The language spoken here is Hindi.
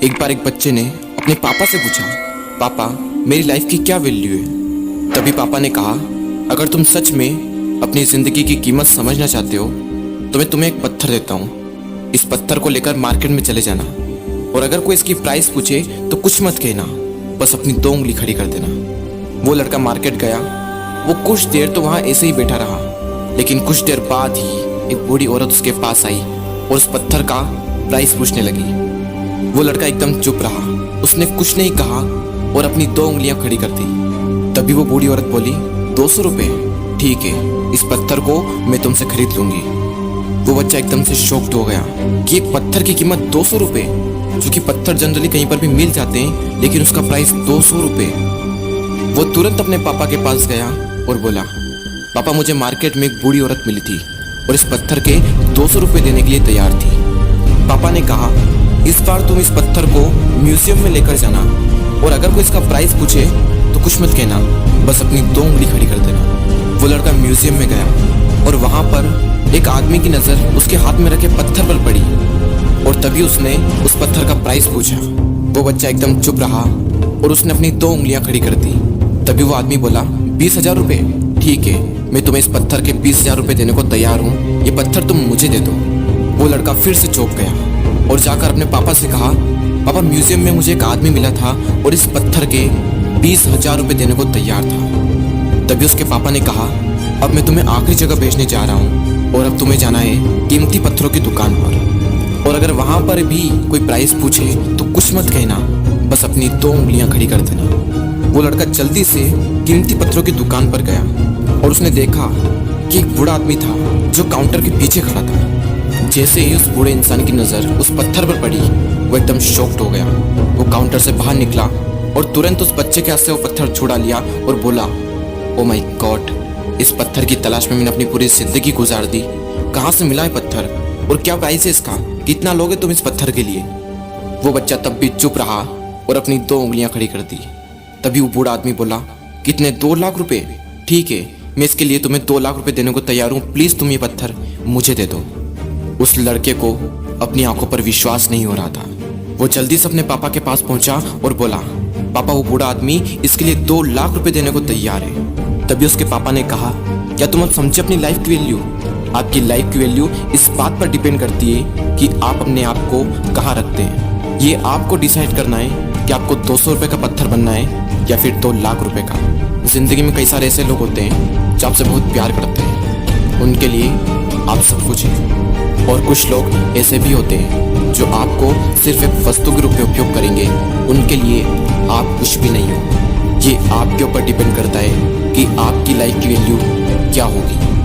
एक बार एक बच्चे ने अपने पापा से पूछा, पापा मेरी लाइफ की क्या वैल्यू है। तभी पापा ने कहा, अगर तुम सच में अपनी जिंदगी की कीमत समझना चाहते हो तो मैं तुम्हें एक पत्थर देता हूँ। इस पत्थर को लेकर मार्केट में चले जाना और अगर कोई इसकी प्राइस पूछे तो कुछ मत कहना, बस अपनी 2 उंगली खड़ी कर देना। वो लड़का मार्केट गया। वो कुछ देर तो वहाँ ऐसे ही बैठा रहा, लेकिन कुछ देर बाद ही एक बूढ़ी औरत उसके पास आई और उस पत्थर का प्राइस पूछने लगी। वो लड़का एकदम चुप रहा, उसने कुछ नहीं कहा और अपनी 2 उंगलियां खड़ी कर दी। तभी वो बूढ़ी औरत बोली, 200 रुपये, ठीक है, इस पत्थर को मैं तुमसे खरीद लूंगी। वो बच्चा एकदम से शॉक्ड हो गया कि एक पत्थर की कीमत 200 रुपये, जो कि पत्थर जनरली कहीं पर भी मिल जाते हैं, लेकिन उसका प्राइस 200 रुपये। वो तुरंत अपने पापा के पास गया और बोला, पापा मुझे मार्केट में एक बूढ़ी औरत मिली थी और इस पत्थर के 200 रुपये देने के लिए तैयार थी। पापा ने कहा, इस बार तुम इस पत्थर को म्यूजियम में लेकर जाना और अगर कोई इसका प्राइस पूछे तो कुछ मत कहना, बस अपनी 2 उंगली खड़ी कर देना। वो लड़का म्यूजियम में गया और वहां पर एक आदमी की नजर उसके हाथ में रखे पत्थर पर पड़ी और तभी उसने उस पत्थर का प्राइस पूछा। वो बच्चा एकदम चुप रहा और उसने अपनी 2 उंगलियां खड़ी कर दी। तभी वो आदमी बोला, 20,000 रुपये, ठीक है, मैं तुम्हें इस पत्थर के 20,000 रुपये देने को तैयार हूँ, ये पत्थर तुम मुझे दे दो। वो लड़का फिर से चौंक गया और जाकर अपने पापा से कहा, पापा म्यूजियम में मुझे एक आदमी मिला था और इस पत्थर के 20,000 रुपये देने को तैयार था। तभी उसके पापा ने कहा, अब मैं तुम्हें आखिरी जगह भेजने जा रहा हूँ और अब तुम्हें जाना है कीमती पत्थरों की दुकान पर और अगर वहाँ पर भी कोई प्राइस पूछे तो कुछ मत कहना, बस अपनी 2 उंगलियां खड़ी कर देना। वो लड़का जल्दी से कीमती पत्थरों की दुकान पर गया और उसने देखा कि एक बूढ़ा आदमी था जो काउंटर के पीछे खड़ा था। जैसे ही उस बूढ़े इंसान की नजर उस पत्थर पर पड़ी, वो एकदम शॉक्ड हो गया। वो काउंटर से बाहर निकला और तुरंत उस बच्चे के हाथ से वो पत्थर छुड़ा लिया और बोला, ओ माय गॉड, इस पत्थर की तलाश में मैंने अपनी पूरी जिंदगी गुजार दी। कहाँ से मिला है पत्थर और क्या प्राइस है इसका, कितना लोगे तुम इस पत्थर के लिए। वो बच्चा तब भी चुप रहा और अपनी 2 उंगलियां खड़ी कर दी। तभी वो बूढ़ा आदमी बोला, कितने, 2 लाख रुपए, ठीक है, मैं इसके लिए तुम्हें 2 लाख रुपए देने को तैयार हूँ, प्लीज तुम ये पत्थर मुझे दे दो। उस लड़के को अपनी आंखों पर विश्वास नहीं हो रहा था। वो जल्दी से अपने पापा के पास पहुंचा और बोला, पापा वो बूढ़ा आदमी इसके लिए 2 लाख रुपए देने को तैयार है। तभी उसके पापा ने कहा, क्या तुम अब समझे अपनी लाइफ की वैल्यू? आपकी लाइफ की वैल्यू इस बात पर डिपेंड करती है कि आप अपने आप को कहाँ रखते हैं। ये आपको डिसाइड करना है कि आपको 200 रुपये का पत्थर बनना है या फिर 2 लाख रुपए का। जिंदगी में कई सारे ऐसे लोग होते हैं जो आपसे बहुत प्यार करते हैं, उनके लिए आप सब कुछ हैं, और कुछ लोग ऐसे भी होते हैं जो आपको सिर्फ एक वस्तु के रूप में उपयोग करेंगे, उनके लिए आप कुछ भी नहीं हो। ये आपके ऊपर डिपेंड करता है कि आपकी लाइफ की वैल्यू क्या होगी।